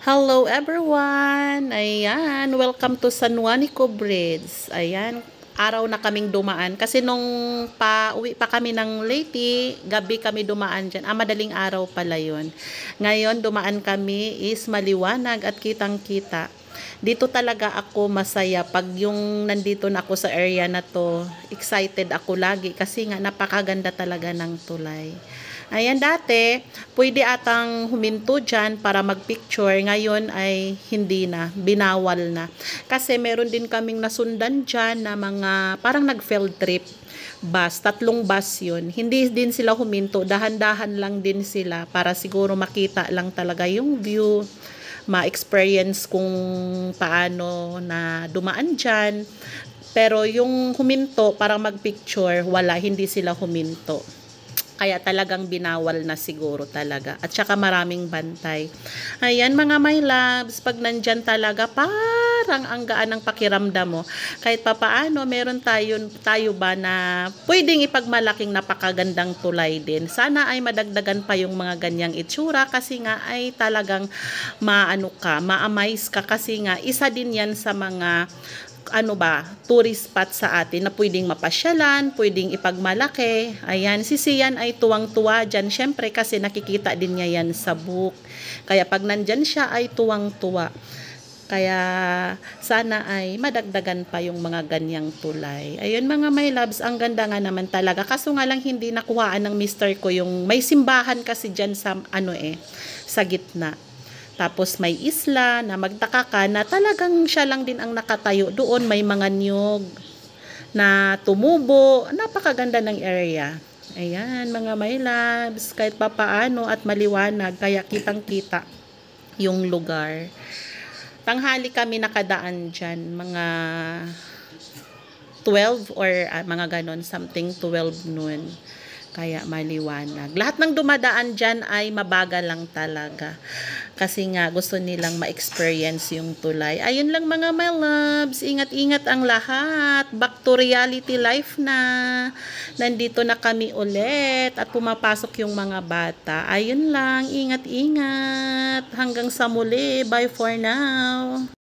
Hello everyone! Ayan, welcome to San Juanico Bridge. Ayan, araw na kaming dumaan. Kasi nung uwi pa kami ng Leyte, gabi kami dumaan dyan. Madaling araw pala yun. Ngayon, dumaan kami is maliwanag at kitang-kita. Dito talaga ako masaya pag yung nandito na ako sa area na to. Excited ako lagi kasi nga napakaganda talaga ng tulay. Ayan, dati, pwede atang huminto dyan para magpicture. Ngayon ay hindi na, binawal na. Kasi meron din kaming nasundan dyan na mga parang nag-field trip bus. 3 bus yun. Hindi din sila huminto. Dahan-dahan lang din sila para siguro makita lang talaga yung view, ma-experience kung paano na dumaan dyan. Pero yung huminto, parang magpicture, wala, hindi sila huminto. Kaya talagang binawal na siguro talaga. At saka maraming bantay. Ayan mga my loves, pag nandyan talaga, parang ang gaan ng pakiramdam mo. Kahit papaano, meron tayo ba na pwedeng ipagmalaking napakagandang tulay din. Sana ay madagdagan pa yung mga ganyang itsura kasi nga ay talagang ma-amaze ka kasi nga isa din yan sa mga tourist spot sa atin na pwedeng mapasyalan, pwedeng ipagmalaki. Ayan, si Sian ay tuwang-tuwa dyan. Syempre kasi nakikita din niya yan sa book. Kaya pag nandyan siya ay tuwang-tuwa. Kaya sana ay madagdagan pa yung mga ganyang tulay. Ayun mga my loves, ang ganda nga naman talaga. Kaso nga lang hindi nakuhaan ng mister ko yung may simbahan kasi dyan sa sa gitna. Tapos may isla na magtaka ka na talagang siya lang din ang nakatayo doon. May mga niyog na tumubo. Napakaganda ng area. Ayan mga my loves, kahit papaano at maliwanag kaya kitang-kita yung lugar. Tanghali kami nakadaan dyan, mga 12 or mga ganon, something 12 noon. Kaya maliwanag. Lahat ng dumadaan dyan ay mabagal lang talaga. Kasi nga gusto nilang ma-experience yung tulay. Ayun lang mga my loves. Ingat-ingat ang lahat. Back to reality life na. Nandito na kami ulit. At pumapasok yung mga bata. Ayun lang. Ingat-ingat. Hanggang sa muli. Bye for now.